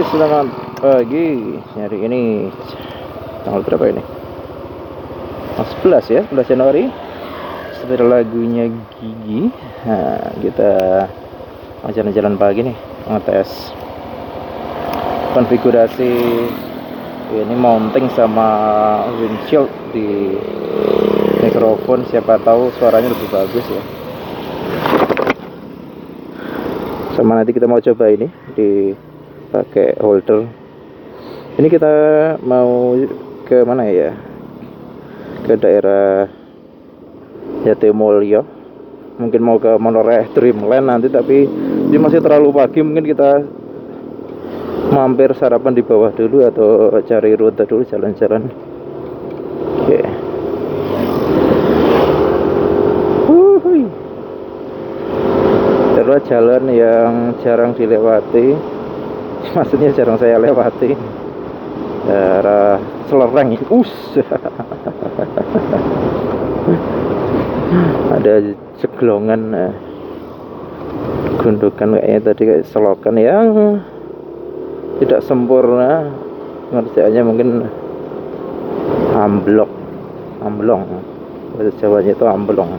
Selamat pagi. Hari ini tanggal berapa ini? 11 ya, 11 Januari. Setelah lagunya Gigi, nah, kita mau jalan-jalan pagi nih, ngetes konfigurasi ini mounting sama windshield di mikrofon. Siapa tahu suaranya lebih bagus ya. Sama nanti kita mau coba ini pakai holder. Ini kita mau ke mana ya? Ke daerah Jatimulyo. Mungkin mau ke Monorail Dreamland nanti, tapi ini masih terlalu pagi. Mungkin kita mampir sarapan di bawah dulu atau cari rute dulu, jalan-jalan. Oke. Terus jalan yang jarang dilewati, maksudnya jarang saya lewati, daerah Selereng. Ada ceglongan, gundukan kayaknya tadi, kayak selokan yang tidak sempurna ngerjaannya, mungkin amblong, bahasa Jawanya itu amblong.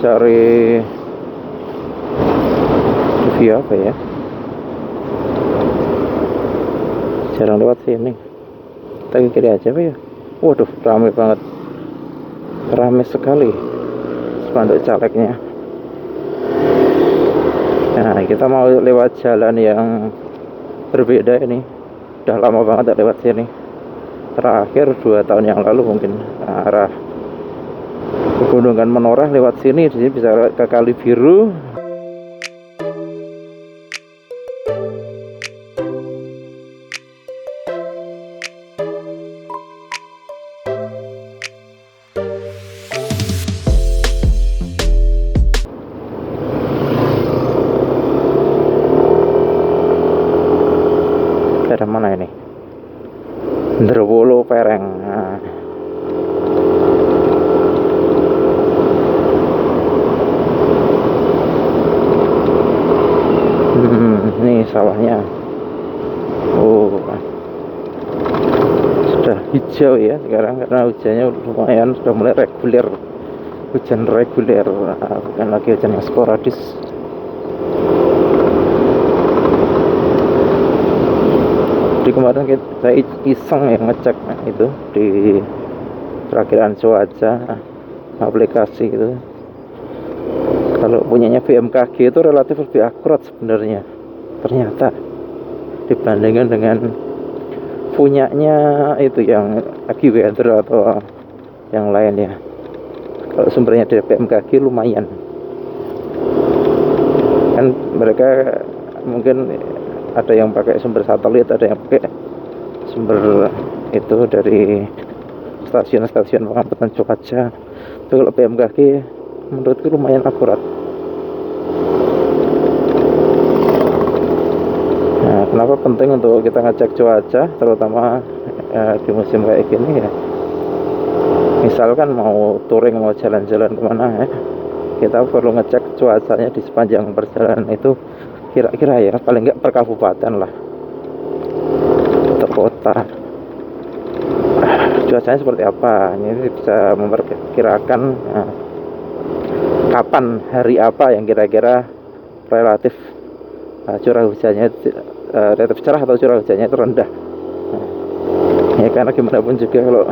Cari view apa ya, jarang lewat sini. Kita ke kiri aja apa ya. Waduh, ramai banget, ramai sekali spanduk calegnya. Nah, kita mau lewat jalan yang berbeda ini. Udah lama banget tak lewat sini, terakhir 2 tahun yang lalu mungkin, arah Pegunungan Menoreh lewat sini. Di sini bisa ke Kali Biru. Daerah mana ini? Nderwolo Pereng. Nah. Ini sawahnya. Oh, sudah hijau ya sekarang karena hujannya lumayan, sudah mulai reguler, hujan reguler, bukan lagi hujan yang sporadis. Di kemarin saya iseng ya ngecek itu di perakiraan cuaca aplikasi itu. Kalau punyanya BMKG itu relatif lebih akurat sebenarnya, ternyata dibandingkan dengan punyanya itu yang AgWeather atau yang lain ya. Kalau sumbernya dari BMKG lumayan kan, mereka mungkin ada yang pakai sumber satelit, ada yang pakai sumber itu dari stasiun-stasiun pengamatan cuaca. Tapi kalau BMKG menurutku lumayan akurat. Nah, kenapa penting untuk kita ngecek cuaca, terutama di musim kayak gini ya. Misalkan mau touring, mau jalan-jalan kemana ya, kita perlu ngecek cuacanya di sepanjang perjalanan itu. Kira-kira ya, paling nggak per kabupaten lah atau kota, cuacanya seperti apa. Ini bisa memperkirakan kapan, hari apa yang kira-kira relatif curah hujannya relatif cerah atau curah hujannya itu rendah. Ya karena gimana pun juga kalau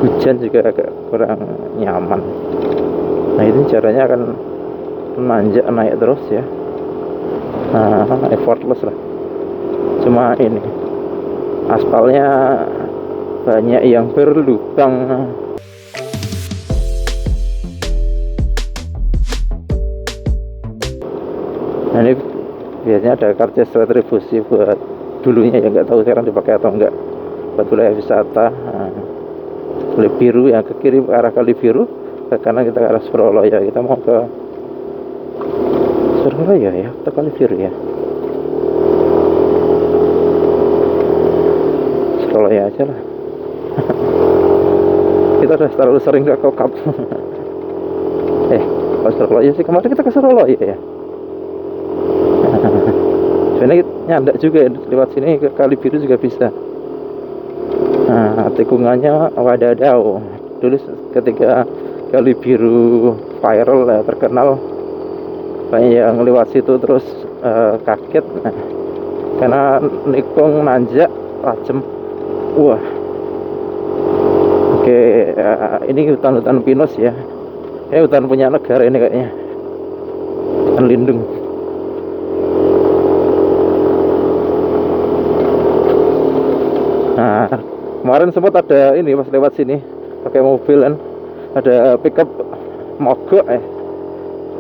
hujan juga agak kurang nyaman. Nah, itu caranya akan menanjak naik terus ya. Effortless lah. Cuma ini aspalnya banyak yang berlubang. Nah, ini biasanya ada karcis retribusi buat dulunya, ya nggak tahu sekarang dipakai atau enggak, buat wilayah wisata. Nah, Kali Biru, yang ke kiri ke arah Kali Biru, ke kanan kita ke arah Suralaya. Kita mau ke Suralaya ya atau Kali Biru ya? Suralaya aja lah. Kita udah terlalu sering ke Kokap. Ke Suralaya sih, kemarin kita ke Suralaya ya. Sebenarnya nyandak juga ya, lewat sini ke Kali Biru juga bisa. Nah, tikungannya wadadau. Dulu ketika Kali Biru viral ya, terkenal, banyak yang lewat situ terus kaget. Nah, karena nikung nanjak tajam. Wah. Oke, ini hutan-hutan pinus ya. Ini hutan punya negara ini kayaknya. Hutan lindung. Nah, kemarin sempat ada ini pas lewat sini pakai mobil kan, ada pickup mogok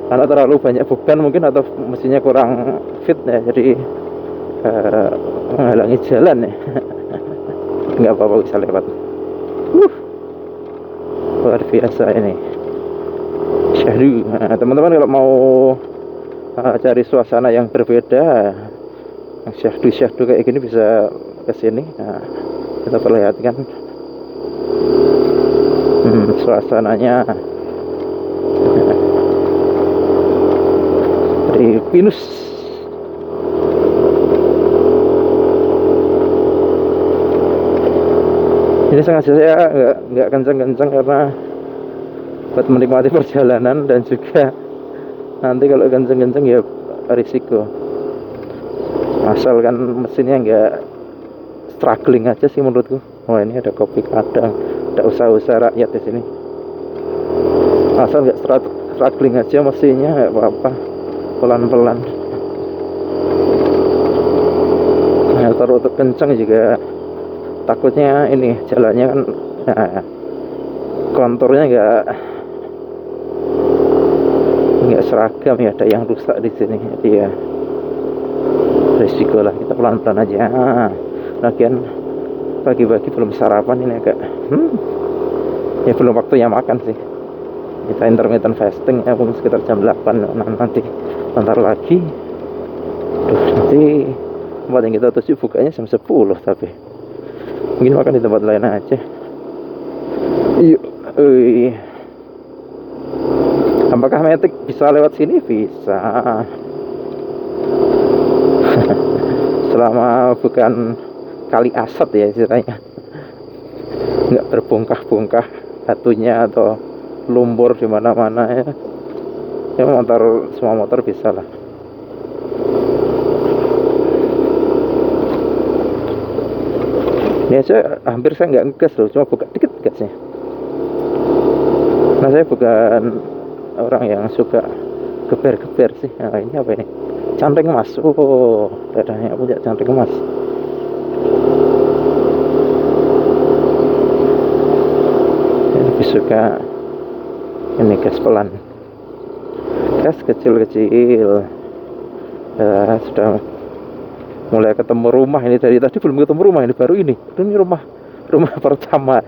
karena terlalu banyak beban mungkin, atau mesinnya kurang fit ya, jadi menghalangi jalan ya. Nggak apa-apa, bisa lewat. Luar biasa ini syahdu. Nah, teman-teman kalau mau cari suasana yang berbeda, yang syahdu kayak gini, bisa ke sini. Nah, kita perlihatkan suasananya dari pinus. Ini sengaja saya nggak kencang-kencang karena buat menikmati perjalanan, dan juga nanti kalau kencang-kencang ya risiko. Asalkan mesinnya nggak struggling aja sih menurutku. Oh, ini ada kopi kadang, ada usaha-usaha rakyat di sini. Asal nggak struggling aja mesinnya, nggak apa-apa, pelan-pelan. Nah, terlalu kencang juga takutnya ini jalannya kan, konturnya nggak seragam ya, ada yang rusak di sini, jadi ya risiko lah. Kita pelan-pelan aja. Lagian pagi-pagi belum sarapan, ini agak ya belum waktunya makan sih. Kita intermittent fasting ya, mungkin sekitar jam 8. Nanti bentar lagi. Nanti tempat yang kita tuju bukanya jam 10, tapi mungkin makan di tempat lain aja. Yuk. Apakah Matic bisa lewat sini? Bisa. Selama bukan kali asat ya istilahnya, nggak terbongkah-bongkah batunya atau lumpur di mana-mana ya. Ya semua motor bisa lah. Ini aja hampir saya nggak ngegas loh, cuma buka dikit gasnya. Nah, saya bukan orang yang suka geber-geber sih. Nah, ini apa ini? Canting emas. Oh, dadanya punya canting emas. Saya lebih suka ini gas pelan, gas kecil-kecil. Sudah mulai ketemu rumah ini. Dari tadi belum ketemu rumah, ini baru ini rumah pertama.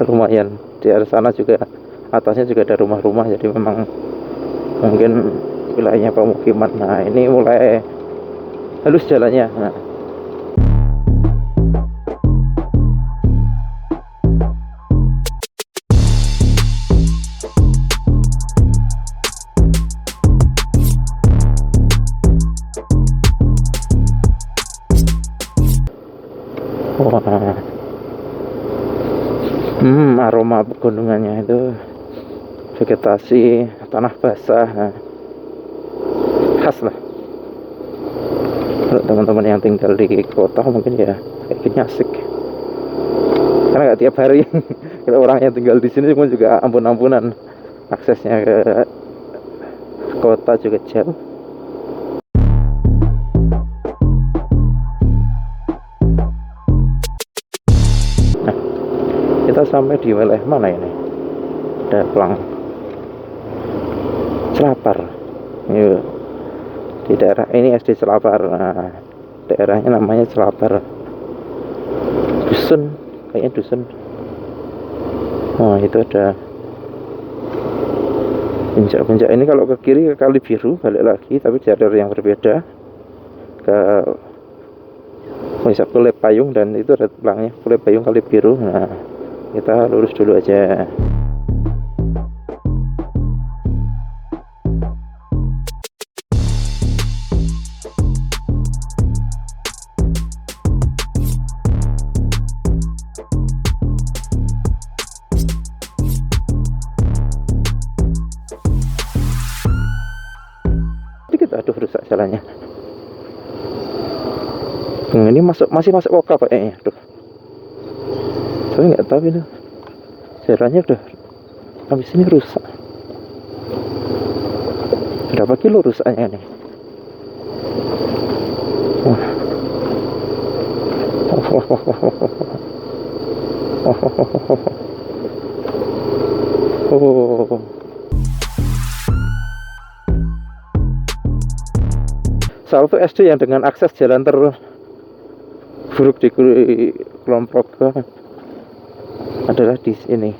Lumayan. Di arah sana juga, atasnya juga ada rumah-rumah, jadi memang mungkin wilayahnya pemukiman. Nah, ini mulai halus jalannya. Nah, aroma pegunungannya itu, vegetasi tanah basah. Nah, khas lah. Kalau teman-teman yang tinggal di kota mungkin ya kayak gini asik, karena nggak tiap hari. Kalau orang yang tinggal di sini pun juga ampun-ampunan, aksesnya ke kota juga jauh. Kita sampai di wilayah mana ini? Ada pelang Celapar. Yuk. Di daerah ini SD Celapar. Nah, daerahnya namanya Celapar. Dusun, kayaknya dusun. Oh itu ada puncak-puncak ini. Kalau ke kiri ke Kali Biru balik lagi, tapi jalur yang berbeda ke Wisata Kule Payung, dan itu ada pelangnya Kule Payung Kali Biru. Nah kita lurus dulu aja. Dikit, aduh rusak jalannya. Ini masih masuk Woka kayaknya. Aduh, saya nggak tahu ini jalannya udah habis ini rusak. Berapa kilo rusaknya nih? Wah. Oh. Salah satu SD yang dengan akses jalan terburuk di Kulon Progo adalah di sini.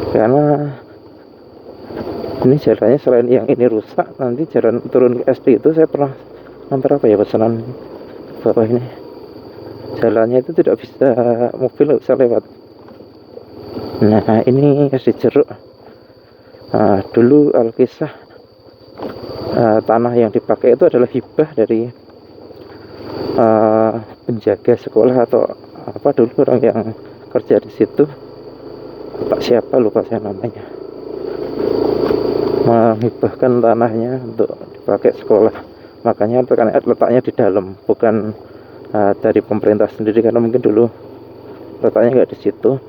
Karena ini jalannya selain yang ini rusak, nanti jalan turun ke SD itu saya pernah antar apa ya pesanan bawah ini. Jalannya itu tidak bisa, mobil bisa lewat. Nah ini SD Jeruk. Nah, dulu Alkisah tanah yang dipakai itu adalah hibah dari penjaga sekolah atau apa dulu, orang yang kerja di situ, Pak siapa lupa saya namanya, menghibahkan tanahnya untuk dipakai sekolah. Makanya letaknya di dalam, bukan dari pemerintah sendiri, karena mungkin dulu letaknya nggak di situ.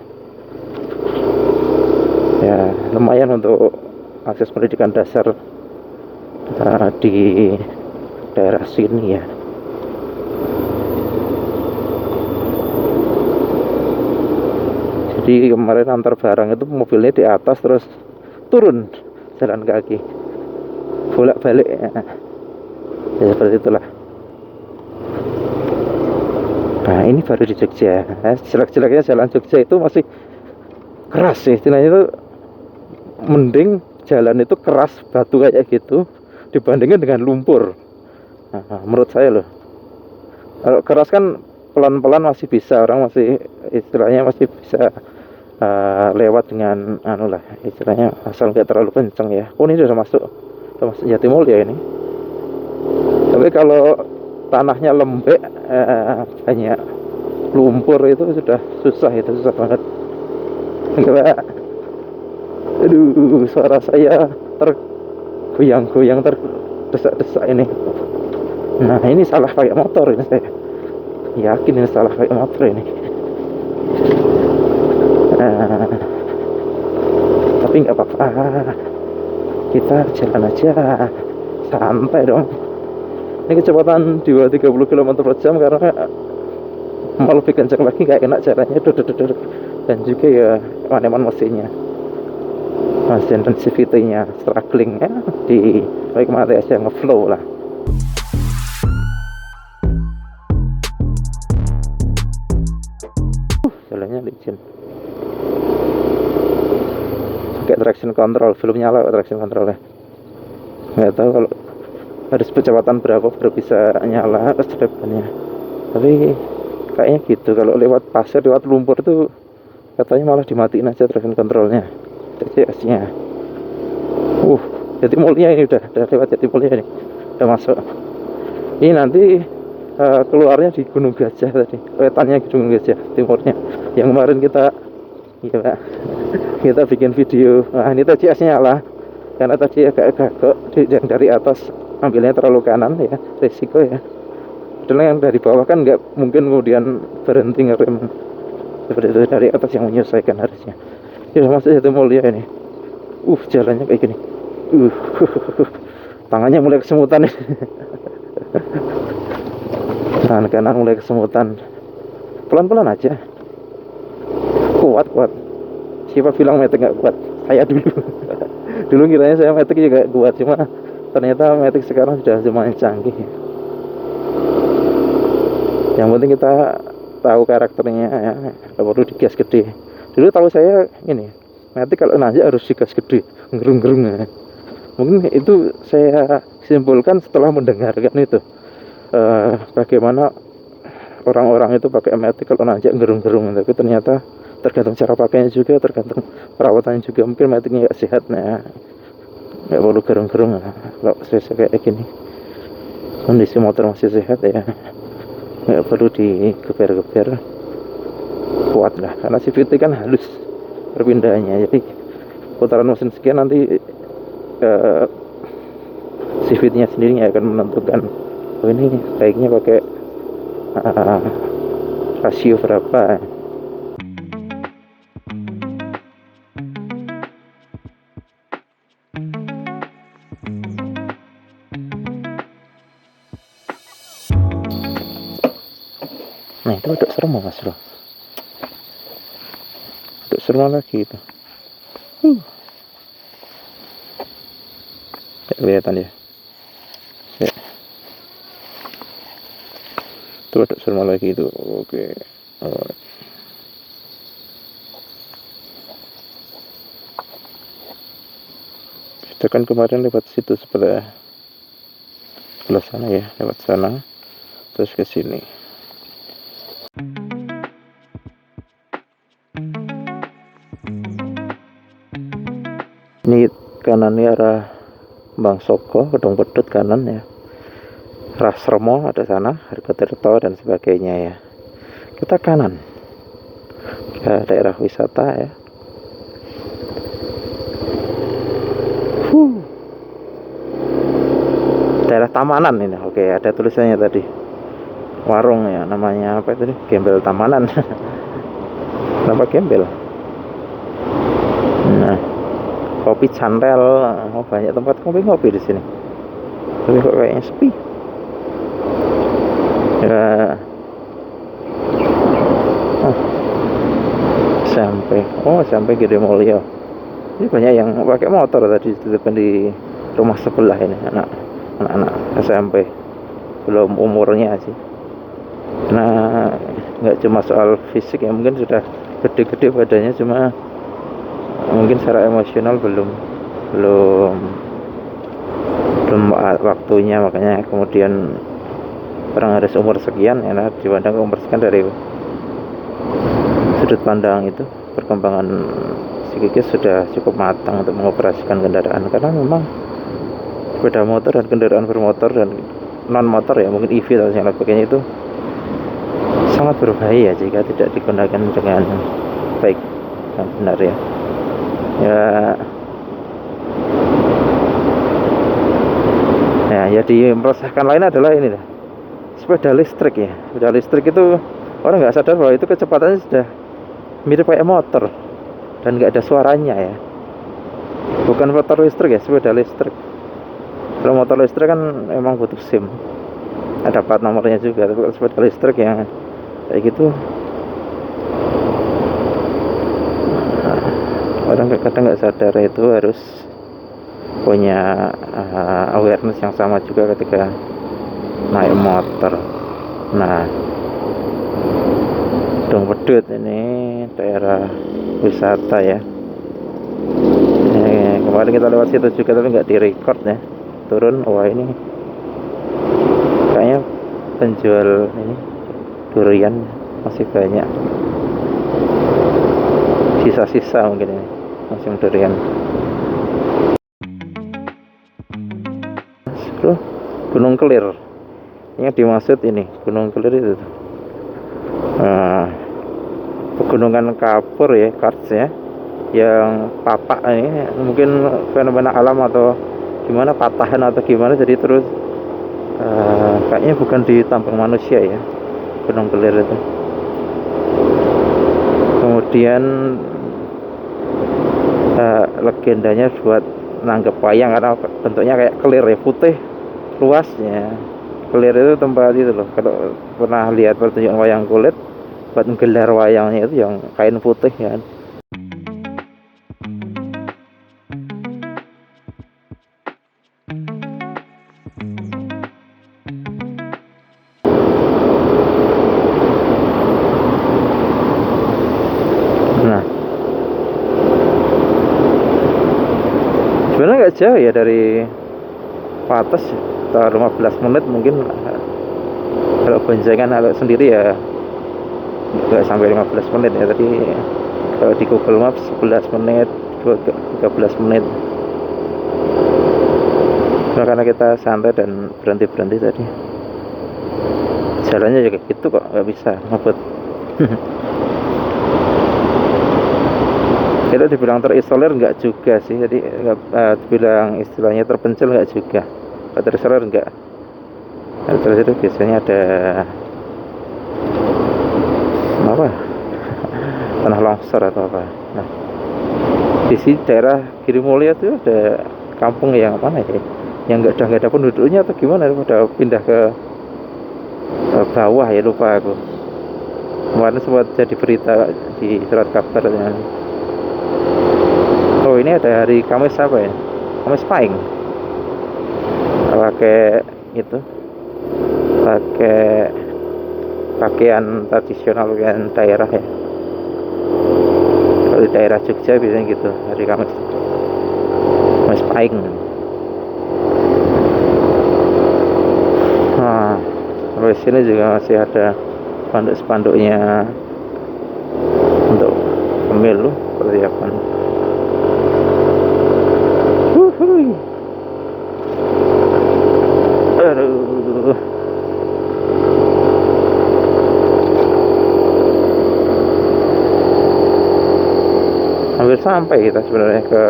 Ya lumayan untuk akses pendidikan dasar di daerah sini ya. Jadi kemarin antar barang itu mobilnya di atas terus turun jalan kaki bolak balik ya, seperti itulah. Nah ini baru di Jogja. Jelek-jeleknya jalan Jogja itu masih keras sih istilahnya, itu mending jalan itu keras batu kayak gitu dibandingkan dengan lumpur. Nah, menurut saya loh, kalau keras kan pelan-pelan masih bisa, orang masih istilahnya masih bisa lewat dengan lah istilahnya, asal nggak terlalu kenceng ya. Oh ini udah masuk Jatimulya ini. Tapi kalau tanahnya lembek banyak lumpur itu sudah susah, itu susah banget. Enggak, aduh suara saya tergoyang-goyang, terdesak-desak ini. Nah ini salah pakai motor ini, saya yakin ini salah pakai motor ini. Tapi nggak apa-apa, kita jalan aja santai dong. Ini kecepatan 30 km per jam karena mau lebih kencang lagi nggak enak jalannya, dan juga ya eman mesinnya, mesin sensitivitynya struggling ya, di nikmati aja, ngeflow lah. Jalannya licin, pakai traction control, belum nyala traction controlnya. Nggak tahu kalau harus kecepatan berapa baru bisa nyala ke depannya, tapi kayaknya gitu. Kalau lewat pasir, lewat lumpur tuh katanya malah dimatiin aja traction controlnya, TCS-nya. Jatimulya ini udah lewat Jatimulya ini, udah masuk. Ini nanti keluarnya di Gunung Gajah tadi, wetannya di Gunung Gajah timurnya, yang kemarin kita bikin video. Nah ini TCS-nya nyala karena tadi agak kok yang dari atas ambilnya terlalu kanan ya, resiko ya. Padahal yang dari bawah kan nggak mungkin kemudian berhenti ngerem seperti itu, dari atas yang menyelesaikan harusnya. Ya masuk Jatimulya ini. Jalannya kayak gini. Tangannya mulai kesemutan nih. Tangan kanan mulai kesemutan. Pelan-pelan aja. Kuat. Siapa bilang metik nggak kuat? Saya dulu. Dulu kiranya saya metik juga kuat, cuma ternyata metik sekarang sudah lumayan canggih. Yang penting kita tahu karakternya ya, nggak perlu digas gede. Dulu tahu saya ini, nanti kalau nanjak harus digas gede, gerung-gerung ya. Mungkin itu saya simpulkan setelah mendengarkan itu, bagaimana orang-orang itu pakai MRT kalau nanjak gerung-gerung, tapi ternyata tergantung cara pakainya juga, tergantung perawatannya juga. Mungkin metiknya nggak sehat, nah nggak perlu gerung-gerung. Kalau saya kayak gini, kondisi motor masih sehat ya, nggak perlu digeber-geber, kuat lah, karena CVT kan halus perpindahannya, jadi putaran mesin sekian nanti CVT-nya sendiri akan menentukan, oh ini baiknya pakai rasio berapa. Nah itu ada serem mas loh, ada serem lagi itu. Kelihatan ya, itu ada serem lagi itu. Oke. Kita kan kemarin lewat situ sebelah sana ya, lewat sana terus ke sini. Ini kanannya arah Bang Soko, Gedung Pedut kanan ya. Rasremo ada sana, Hargotirto dan sebagainya ya. Kita kanan ke daerah wisata ya. Daerah Tamanan ini. Oke, ada tulisannya tadi. Warung ya, namanya apa itu nih? Gembel Tamanan. Kenapa gembel? Nah, kopi cantel. Oh, banyak tempat ngopi di sini. Tapi kok kayaknya sepi. Ya. Sampai Gede Mulyo. Ini banyak yang pakai motor tadi di rumah sebelah ini, anak-anak SMP, belum umurnya sih. Nah, nggak cuma soal fisik ya, mungkin sudah gede-gede badannya, cuma mungkin secara emosional belum waktunya, makanya kemudian orang harus umur sekian ya, dipandang umur sekian dari sudut pandang itu, perkembangan psikis sudah cukup matang untuk mengoperasikan kendaraan, karena memang sepeda motor dan kendaraan bermotor dan non motor ya, mungkin EV atau yang sebagainya, itu sangat berbahaya jika tidak digunakan dengan baik dan benar ya. Ya dimeresahkan lain adalah ini lah, sepeda listrik ya. Sepeda listrik itu orang nggak sadar bahwa itu kecepatannya sudah mirip kayak motor dan nggak ada suaranya ya. Bukan motor listrik ya, sepeda listrik. Kalau motor listrik kan emang butuh SIM, ada plat nomornya juga. Tapi kalau sepeda listrik yang kayak gitu, orang kadang nggak sadar itu harus punya awareness yang sama juga ketika naik motor. Nah, Gedung Pedut ini daerah wisata ya. Kemarin kita lewat situ juga tapi nggak direcord ya. Turun, wah ini kayaknya penjual ini durian masih banyak, sisa-sisa mungkin ini musim durian. Gunung Kelir, yang dimaksud ini Gunung Kelir itu pegunungan kapur ya, karst ya, yang papak ini mungkin fenomena alam atau gimana, patahan atau gimana, jadi terus kayaknya bukan ditambang manusia ya, Gunung Kelir itu. Kemudian legendanya buat nanggep wayang, karena bentuknya kayak kelir ya, putih luasnya. Kelir itu tempat itu loh, kalau pernah lihat pertunjukan wayang kulit, buat menggelar wayangnya itu yang kain putih ya. nggak jauh ya dari Patas, atau 15 menit mungkin. Kalau boncengan kalau sendiri ya nggak sampai 15 menit ya. Tadi kalau di Google Maps 11 menit, 13 menit. Nah, karena kita santai dan berhenti-berhenti tadi, jalannya juga gitu kok, nggak bisa ngebut. Itu dibilang terisolir nggak juga sih, jadi nggak dibilang istilahnya terpencil nggak juga. Kalau terisolir nggak. Nah, terus itu biasanya ada apa? Tanah longsor atau apa. Nah, di sini daerah Girimulya itu ada kampung yang mana ya? Yang nggak ada penduduknya atau gimana? Udah pindah ke bawah ya, lupa aku. Kemarin sempat jadi berita di surat kabar ya. Oh, ini ada hari Kamis apa ya? Kamis Pahing. Pakai itu, pakai pakaian tradisional pakaian daerah ya. Kalau di daerah Jogja biasanya gitu, hari Kamis Pahing. Nah, di sini juga masih ada spanduk-spanduknya untuk pemilu persiapan. Aduh. Hampir sampai kita sebenarnya ke,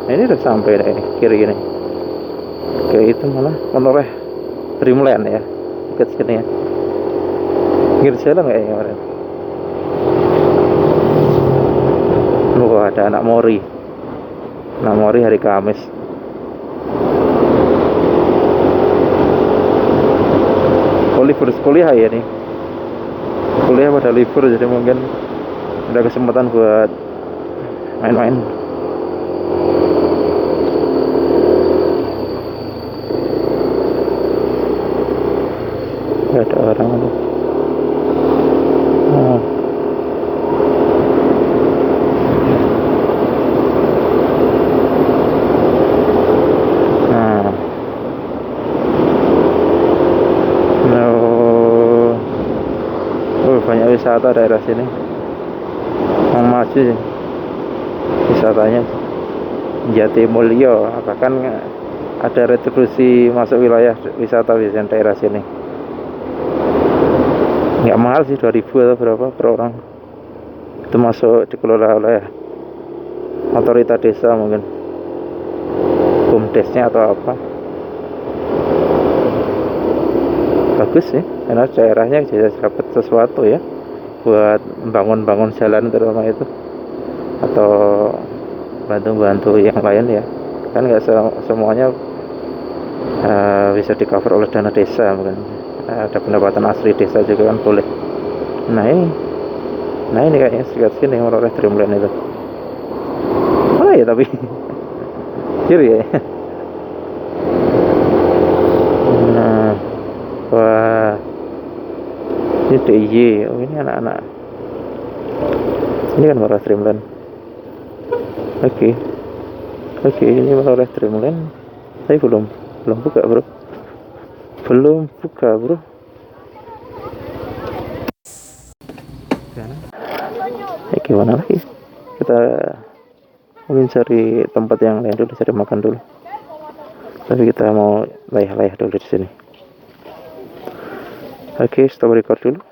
nah ini udah sampai deh, kiri ini ke itu malah Menoreh Dreamland ya, dekat sini ya. Pinggir jalan nggak ya kemarin? Wah, ada anak Mori hari Kamis. Oh, libur kuliah ya nih, kuliah pada libur, jadi mungkin ada kesempatan buat main-main. Gak ada orang tuh. Oh. Nah, banyak wisata daerah sini, mau maju sih wisatanya. Jatimulyo, bahkan ada retribusi masuk wilayah wisata biasanya daerah sini. Nggak mahal sih, 2000 atau berapa per orang. Itu masuk dikelola oleh otoritas desa, mungkin BUMDesnya atau apa. Bagus sih, karena daerahnya bisa dapat sesuatu ya, buat bangun jalan terutama itu, atau bantu-bantu yang lain ya. Kan nggak semuanya bisa di cover oleh dana desa, mungkin ada pendapatan asli desa juga kan boleh. Nah ini kayaknya sekitar sini Menoreh Dreamland itu. Mana ya tapi kiri ya. Nah, wah, ini DIY. Oh, ini anak-anak. Ini kan Menoreh Dreamland. Oke, ini Menoreh Dreamland. Tapi belum buka bro. Gimana lagi? Kita mungkin cari tempat yang lain dulu, cari makan dulu. Tapi kita mau layah-layah dulu di sini. Oke, stop record dulu.